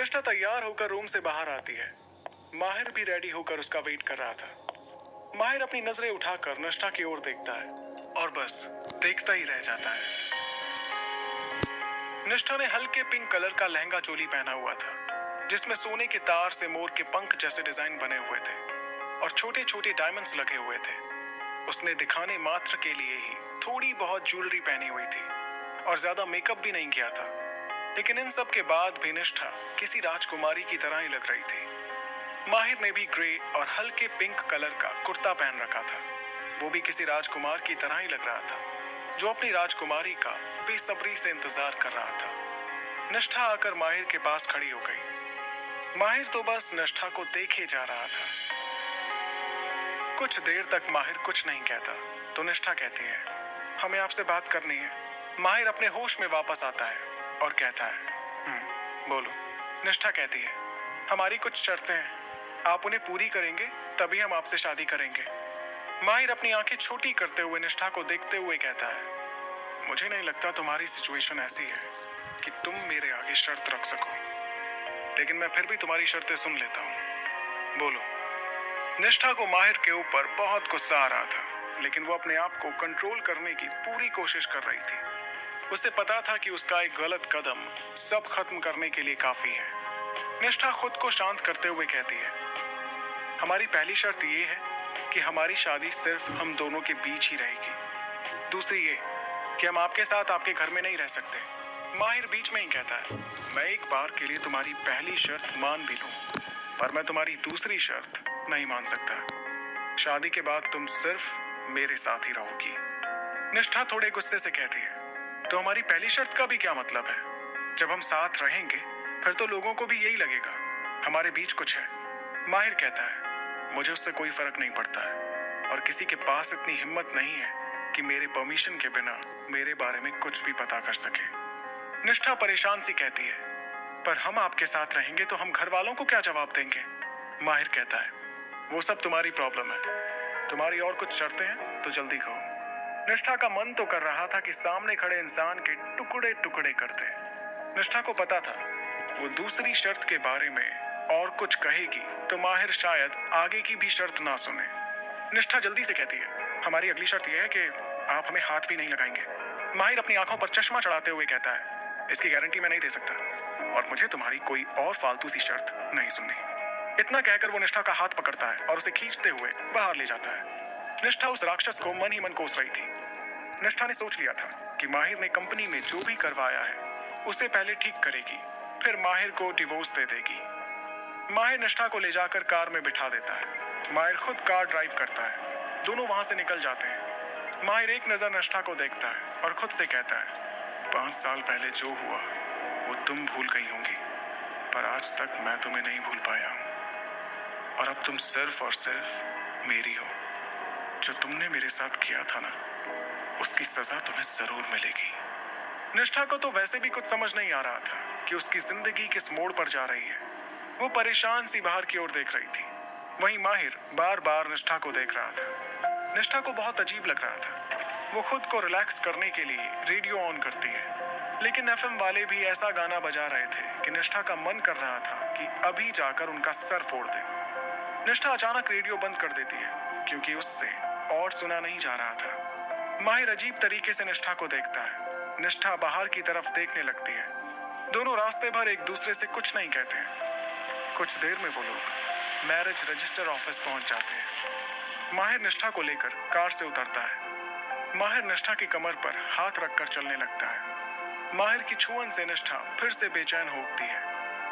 निष्ठा तैयार होकर रूम से बाहर आती है। माहिर भी रेडी होकर उसका वेट कर रहा था। माहिर अपनी नजरें उठाकर निष्ठा की ओर देखता है और बस देखता ही रह जाता है। निष्ठा ने हल्के पिंक कलर का लहंगा चोली पहना हुआ था, जिसमें सोने के तार से मोर के पंख जैसे डिजाइन बने हुए थे और छोटे छोटे डायमंड्स लगे हुए थे। उसने दिखाने मात्र के लिए ही थोड़ी बहुत ज्वेलरी पहनी हुई थी और ज्यादा मेकअप भी नहीं किया था, लेकिन इन सब के बाद भी निष्ठा किसी राजकुमारी की तरह ही लग रही थी। माहिर ने भी ग्रे और हल्के पिंक कलर का कुर्ता पहन रखा था। वो भी किसी राजकुमार की तरह ही लग रहा था, जो अपनी राजकुमारी का बेसब्री से इंतजार कर रहा था। निष्ठा आकर माहिर के पास खड़ी हो गई। माहिर तो बस निष्ठा को देखे जा रहा था। कुछ देर तक माहिर कुछ नहीं कहता तो निष्ठा कहती है, हमें आपसे बात करनी है। माहिर अपने होश में वापस आता है और कहता है, बोलो। निष्ठा कहती है, हमारी कुछ शर्तें हैं, आप उन्हें पूरी करेंगे तभी हम आपसे शादी करेंगे। माहिर अपनी आंखें छोटी करते हुए निष्ठा को देखते हुए कहता है, मुझे नहीं लगता तुम्हारी सिचुएशन ऐसी है कि तुम मेरे आगे शर्त रख सको, लेकिन मैं फिर भी तुम्हारी शर्तें सुन लेता हूँ। बोलो। निष्ठा को माहिर के ऊपर बहुत गुस्सा आ रहा था, लेकिन वो अपने आप को कंट्रोल करने की पूरी कोशिश कर रही थी। उसे पता था कि उसका एक गलत कदम सब खत्म करने के लिए काफी है। निष्ठा खुद को शांत करते हुए कहती है, हमारी पहली शर्त ये है कि हमारी शादी सिर्फ हम दोनों के बीच ही रहेगी। दूसरी ये कि हम आपके साथ आपके घर में नहीं रह सकते। माहिर बीच में ही कहता है, मैं एक बार के लिए तुम्हारी पहली शर्त मान भी लूं, पर मैं तुम्हारी दूसरी शर्त नहीं मान सकता। शादी के बाद तुम सिर्फ मेरे साथ ही रहोगी। निष्ठा थोड़े गुस्से से कहती है, तो हमारी पहली शर्त का भी क्या मतलब है? जब हम साथ रहेंगे फिर तो लोगों को भी यही लगेगा हमारे बीच कुछ है। माहिर कहता है, मुझे उससे कोई फर्क नहीं पड़ता है और किसी के पास इतनी हिम्मत नहीं है कि मेरे परमिशन के बिना मेरे बारे में कुछ भी पता कर सके। निष्ठा परेशान सी कहती है, पर हम आपके साथ रहेंगे तो हम घर वालों को क्या जवाब देंगे? माहिर कहता है, वो सब तुम्हारी प्रॉब्लम है। तुम्हारी और कुछ शर्तें हैं तो जल्दी कहो। निष्ठा का मन तो कर रहा था कि सामने खड़े इंसान के टुकड़े टुकड़े कर दे। निष्ठा को पता था वो दूसरी शर्त के बारे में और कुछ कहेगी तो माहिर शायद आगे की भी शर्त ना सुने। निष्ठा जल्दी से कहती है, हमारी अगली शर्त यह है कि आप हमें हाथ भी नहीं लगाएंगे। माहिर अपनी आंखों पर चश्मा चढ़ाते हुए कहता है, इसकी गारंटी मैं नहीं दे सकता और मुझे तुम्हारी कोई और फालतू सी शर्त नहीं सुननी। इतना कहकर वो निष्ठा का हाथ पकड़ता है और उसे खींचते हुए बाहर ले जाता है। निष्ठा उस राक्षस को मन ही मन कोस रही थी। निष्ठा ने सोच लिया था कि माहिर ने कंपनी में जो भी करवाया है उसे पहले ठीक करेगी, फिर माहिर को डिवोर्स दे देगी। माहिर निष्ठा को ले जाकर कार में बिठा देता है। माहिर खुद कार ड्राइव करता है। दोनों वहां से निकल जाते हैं। माहिर एक नजर निष्ठा को देखता है और खुद से कहता है, 5 साल पहले जो हुआ वो तुम भूल गई होंगी, पर आज तक मैं तुम्हें नहीं भूल पाया हूं और अब तुम सिर्फ और सिर्फ मेरी हो। जो तुमने मेरे साथ किया था ना, उसकी सजा तुम्हें जरूर मिलेगी। निष्ठा को तो वैसे भी कुछ समझ नहीं आ रहा था कि उसकी जिंदगी किस मोड़ पर जा रही है। वो परेशान सी बाहर की ओर देख रही थी। वहीं माहिर बार बार निष्ठा को देख रहा था। निष्ठा को बहुत अजीब लग रहा था। वो खुद को रिलैक्स करने के लिए रेडियो ऑन करती है, लेकिन एफएम वाले भी ऐसा गाना बजा रहे थे कि निष्ठा का मन कर रहा था कि अभी जाकर उनका सर फोड़ दे। निष्ठा अचानक रेडियो बंद कर देती है क्योंकि उससे और सुना नहीं जा रहा था। माहिर अजीब तरीके से निष्ठा को देखता है। निष्ठा बाहर की तरफ देखने लगती है। दोनों रास्ते भर एक दूसरे से कुछ नहीं कहते हैं। कुछ देर में वो लोग मैरिज रजिस्टर ऑफिस पहुंच जाते हैं। माहिर निष्ठा को लेकर कार से उतरता है। माहिर निष्ठा की कमर पर हाथ रखकर चलने लगता है। माहिर की छुअन से निष्ठा फिर से बेचैन हो उठती है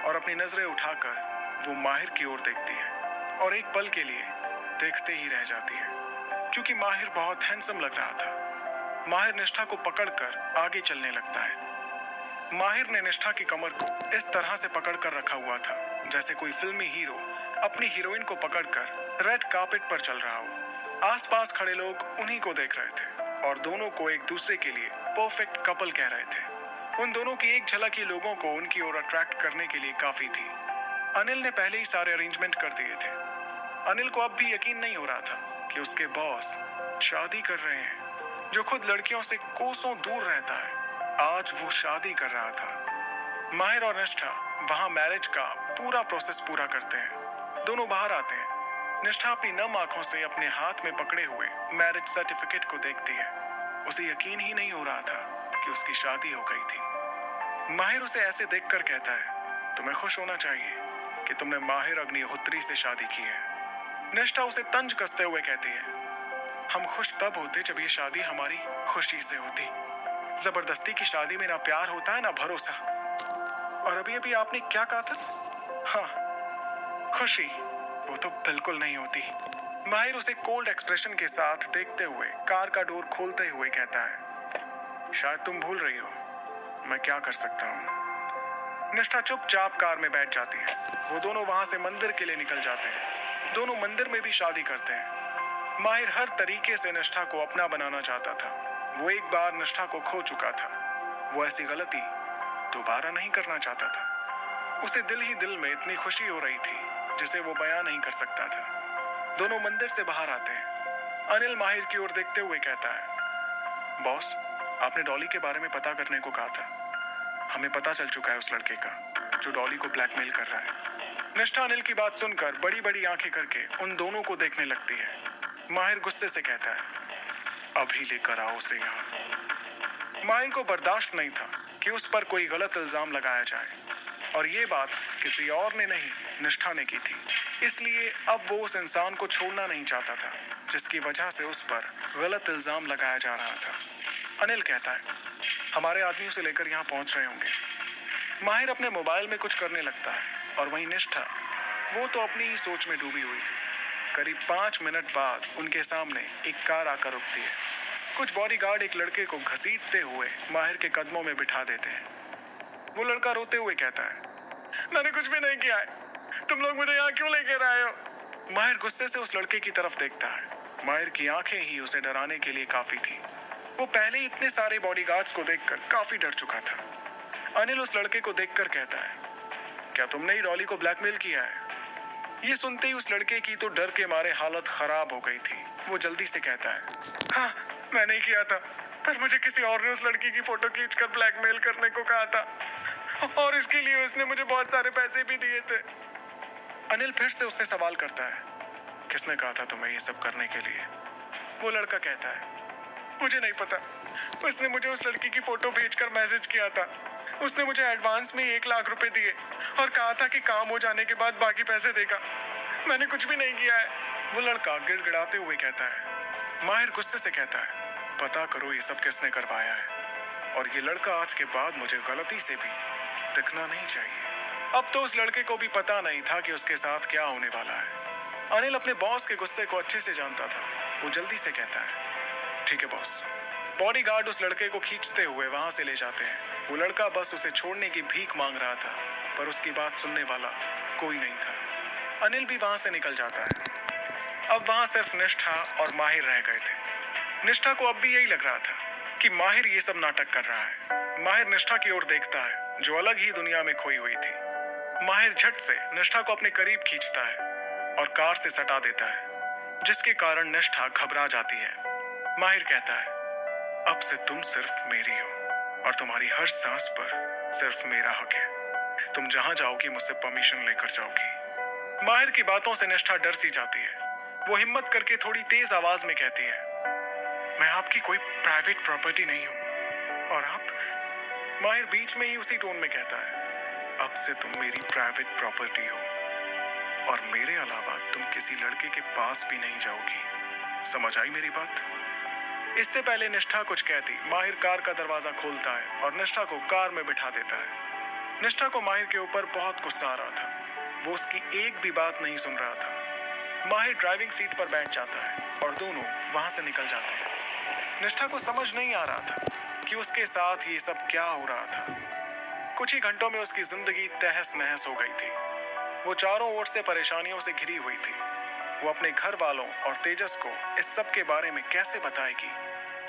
और अपनी नजरें उठाकर वो माहिर की ओर देखती है और एक पल के लिए देखते ही रह जाती है, क्योंकि माहिर बहुत हैंडसम लग रहा था। माहिर निष्ठा को पकड़कर आगे चलने लगता है। माहिर ने निष्ठा की कमर को इस तरह से पकड़कर रखा हुआ था जैसे कोई फिल्मी हीरो अपनी हीरोइन को पकड़कर रेड कार्पेट पर चल रहा हो। आसपास खड़े लोग उन्हीं को देख रहे थे और दोनों को एक दूसरे के लिए परफेक्ट कपल कह रहे थे। उन दोनों की एक झलक ही लोगों को उनकी ओर अट्रैक्ट करने के लिए काफी थी। अनिल ने पहले ही सारे अरेंजमेंट कर दिए थे। अनिल को अब भी यकीन नहीं हो रहा था कि उसके बॉस शादी कर रहे हैं। जो खुद लड़कियों से कोसों दूर रहता है, आज वो शादी कर रहा था। माहिर और निष्ठा वहां मैरिज का पूरा प्रोसेस पूरा करते हैं। दोनों बाहर आते हैं। निष्ठा अपनी नम आंखों से अपने हाथ में पकड़े हुए मैरिज सर्टिफिकेट को देखती है। उसे यकीन ही नहीं हो रहा था कि उसकी शादी हो गई थी। माहिर उसे ऐसे देखकर कहता है, तुम्हें खुश होना चाहिए कि तुमने माहिर अग्निहोत्री से शादी की है। निष्ठा उसे तंज कसते हुए कहती है, हम खुश तब होते जब ये शादी हमारी खुशी से होती। जबरदस्ती की शादी में ना प्यार होता है ना भरोसा। और अभी अभी आपने क्या कहा था? हाँ, खुशी, वो तो बिल्कुल नहीं होती। माहिर उसे कोल्ड एक्सप्रेशन के साथ देखते हुए कार का डोर खोलते हुए कहता है, शायद तुम भूल रही हो, मैं क्या कर सकता हूँ। निष्ठा चुपचाप कार में बैठ जाती है। वो दोनों वहां से मंदिर के लिए निकल जाते हैं। दोनों मंदिर में भी शादी करते हैं। माहिर हर तरीके से निष्ठा को अपना बनाना चाहता था। वो एक बार निष्ठा को खो चुका था। वो ऐसी गलती दोबारा नहीं करना चाहता था। उसे दिल ही दिल में इतनी खुशी हो रही थी जिसे वो बयां नहीं कर सकता था। दोनों मंदिर से बाहर आते हैं। अनिल माहिर की ओर देखते हुए कहता है, बॉस, आपने डॉली के बारे में पता करने को कहा था। हमें पता चल चुका है उस लड़के का जो डॉली को ब्लैकमेल कर रहा है। निष्ठा अनिल की बात सुनकर बड़ी बड़ी आंखें करके उन दोनों को देखने लगती है। माहिर गुस्से से कहता है, अभी लेकर आओ उसे यहाँ। माहिर को बर्दाश्त नहीं था कि उस पर कोई गलत इल्जाम लगाया जाए, और ये बात किसी और ने नहीं, निष्ठा ने की थी। इसलिए अब वो उस इंसान को छोड़ना नहीं चाहता था जिसकी वजह से उस पर गलत इल्जाम लगाया जा रहा था। अनिल कहता है, हमारे आदमी उसे लेकर यहाँ पहुंच रहे होंगे। माहिर अपने मोबाइल में कुछ करने लगता है, और वहीं निष्ठा, वो तो अपनी ही सोच में डूबी हुई थी। करीब 5 मिनट बाद उनके सामने एक कार आकर रुकती है। कुछ बॉडीगार्ड एक लड़के को घसीटते हुए माहिर के कदमों में बिठा देते हैं। वो लड़का रोते हुए कहता है, मैंने कुछ भी नहीं किया है, तुम लोग मुझे यहाँ क्यों लेकर आए हो? माहिर गुस्से से उस लड़के की तरफ देखता है। माहिर की आंखें ही उसे डराने के लिए काफी थी। वो पहले ही इतने सारे बॉडीगार्ड्स को देखकर काफी डर चुका था। अनिल उस लड़के को देखकर कहता है, क्या तुमने ही डॉली को ब्लैकमेल किया है? ये सुनते ही उस लड़के की तो डर के मारे हालत खराब हो गई थी। वो जल्दी से कहता है, हाँ, मैंने ही किया था, पर मुझे किसी और ने उस लड़की की फोटो खींचकर ब्लैकमेल करने को कहा था, और इसके लिए उसने मुझे बहुत सारे पैसे भी दिए थे। अनिल फिर से उससे सवाल करता है, किसने कहा था तुम्हें ये सब करने के लिए? वो लड़का कहता है, मुझे नहीं पता, उसने मुझे उस लड़की की फोटो भेजकर मैसेज किया था। उसने मुझे एडवांस में 1 लाख रुपए दिए और कहा था कि काम हो जाने के बाद बाकी पैसे देगा। मैंने कुछ भी नहीं किया है। वो लड़का गिड़गिड़ाते हुए कहता है। माहिर गुस्से से कहता है, पता करो ये सब किसने करवाया है, और ये लड़का आज के बाद मुझे गलती से भी दिखना नहीं चाहिए। अब तो उस लड़के को भी पता नहीं था कि उसके साथ क्या होने वाला है। अनिल अपने बॉस के गुस्से को अच्छे से जानता था। वो जल्दी से कहता है, ठीक है बॉस। बॉडीगार्ड उस लड़के को खींचते हुए वहां से ले जाते हैं। वो लड़का बस उसे छोड़ने की भीख मांग रहा था, पर उसकी बात सुनने वाला कोई नहीं था। अनिल भी वहां से निकल जाता है। अब वहां सिर्फ निष्ठा और माहिर रह गए थे। निष्ठा को अब भी यही लग रहा था कि माहिर ये सब नाटक कर रहा है। माहिर निष्ठा की ओर देखता है जो अलग ही दुनिया में खोई हुई थी। माहिर झट से निष्ठा को अपने करीब खींचता है और कार से सटा देता है, जिसके कारण निष्ठा घबरा जाती है। माहिर कहता है, अब से तुम सिर्फ मेरी हो और तुम्हारी हर सांस पर सिर्फ मेरा हक है। तुम जहां जाओगी मुझसे परमिशन लेकर जाओगी। माहिर की बातों से निष्ठा डर सी जाती है। वो हिम्मत करके थोड़ी तेज आवाज में कहती है, मैं आपकी कोई प्राइवेट प्रॉपर्टी नहीं हूं। और आप? माहिर बीच में ही उसी टोन में कहता है, अब से तुम मेरी प्राइवेट प्रॉपर्टी हो, और मेरे अलावा तुम किसी लड़के के पास भी नहीं जाओगी। समझ आई मेरी बात? इससे पहले निष्ठा कुछ कहती, माहिर कार का दरवाजा खोलता है और निष्ठा को कार में बिठा देता है। निष्ठा को माहिर के ऊपर बहुत गुस्सा आ रहा था। वो उसकी एक भी बात नहीं सुन रहा था। माहिर ड्राइविंग सीट पर बैठ जाता है और दोनों वहां से निकल जाते हैं। निष्ठा को समझ नहीं आ रहा था कि उसके साथ ये सब क्या हो रहा था। कुछ ही घंटों में उसकी जिंदगी तहस नहस हो गई थी। वो चारों ओर से परेशानियों से घिरी हुई थी। वो अपने घर वालों और तेजस को इस सब के बारे में कैसे बताएगी,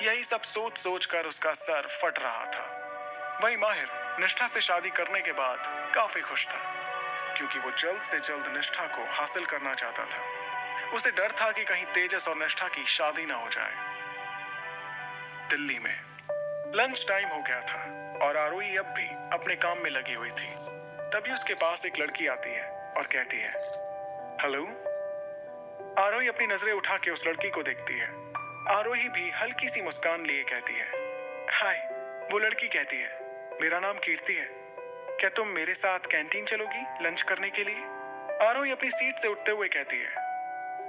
यही सब सोच सोच कर उसका सर फट रहा था। वहीं माहिर निष्ठा से शादी करने के बाद काफी खुश था, क्योंकि वो जल्द से जल्द निष्ठा को हासिल करना चाहता था। उसे डर था कि कहीं तेजस और निष्ठा की शादी ना हो जाए। दिल्ली में लंच टाइम हो गया था और आरोही अब भी अपने काम में लगी हुई थी। तभी उसके पास एक लड़की आती है और कहती है, हेलो। आरोही अपनी नजरें उठा के उस लड़की को देखती है। आरोही भी हल्की सी मुस्कान लिए कहती है, हाय। वो लड़की कहती है, मेरा नाम कीर्ति है। क्या तुम मेरे साथ कैंटीन चलोगी लंच करने के लिए? आरोही अपनी सीट से उठते हुए कहती है,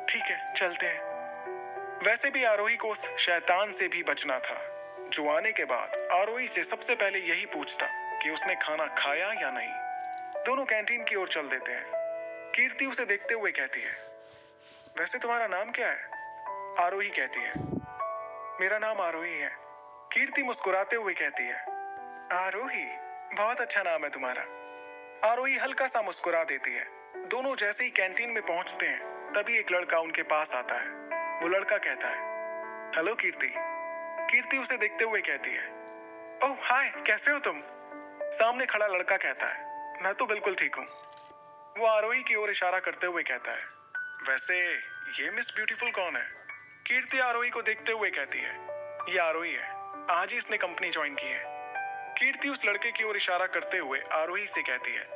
ठीक है, चलते हैं। वैसे भी आरोही को उस शैतान से भी बचना था, जो आने के बाद आरोही से सबसे पहले यही पूछता कि उसने खाना खाया या नहीं। दोनों कैंटीन की ओर चल देते हैं। कीर्ति उसे देखते हुए कहती है, वैसे तुम्हारा नाम क्या है? आरोही कहती है, मेरा नाम आरोही है। कीर्ति मुस्कुराते हुए कहती है, आरोही, बहुत अच्छा नाम है तुम्हारा। आरोही हल्का सा मुस्कुरा देती है। दोनों जैसे ही कैंटीन में पहुंचते हैं, तभी एक लड़का उनके पास आता है। वो लड़का कहता है, हेलो कीर्ति। कीर्ति उसे देखते हुए कहती है, ओह हाय, कैसे हो तुम? सामने खड़ा लड़का कहता है, मैं तो बिल्कुल ठीक हूँ। वो आरोही की ओर इशारा करते हुए कहता है, वैसे ये मिस ब्यूटीफुल कौन है? कीर्ति आरोही को देखते हुए कहती है, ये आरोही है, आज ही इसने कंपनी ज्वाइन की है। कीर्ति उस लड़के की ओर इशारा करते हुए आरोही से कहती है,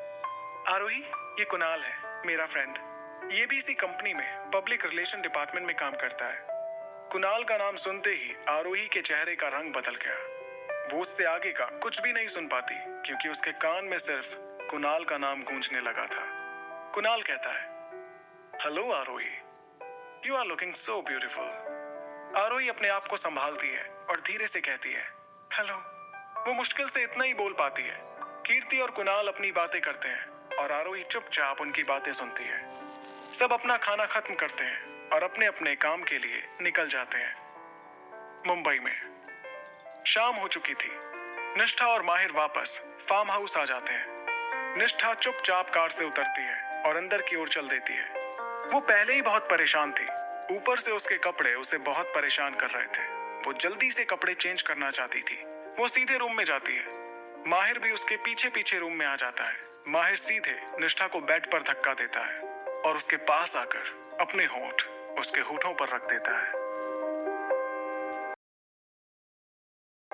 आरोही, ये कुणाल है, मेरा फ्रेंड। ये भी इसी कंपनी में पब्लिक रिलेशन डिपार्टमेंट में काम करता है। कुणाल का नाम सुनते ही आरोही के चेहरे का रंग बदल गया। वो उससे आगे का कुछ भी नहीं सुन पाती, क्योंकि उसके कान में सिर्फ कुणाल का नाम गूंजने लगा था। कुणाल कहता है, hello Aarohi, you are looking so beautiful. Aarohi अपने आप को संभालती है और धीरे से कहती है, हेलो। वो मुश्किल से इतना ही बोल पाती है। कीर्ति और कुणाल अपनी बातें करते हैं और आरोही चुपचाप उनकी बातें सुनती है। सब अपना खाना खत्म करते हैं और अपने अपने काम के लिए निकल जाते हैं। मुंबई में शाम हो चुकी थी। निष्ठा और माहिर वापस फार्म हाउस आ जाते हैं। निष्ठा चुपचाप कार से उतरती है और अंदर की ओर चल देती है। वो पहले ही बहुत परेशान थी, ऊपर से उसके कपड़े उसे बहुत परेशान कर रहे थे। वो जल्दी से कपड़े चेंज करना चाहती थी। वो सीधे रूम में जाती है। माहिर भी उसके पीछे पीछे रूम में आ जाता है। माहिर सीधे निष्ठा को बेड पर धक्का देता है और उसके पास आकर अपने होंठ उसके होठों पर रख देता है।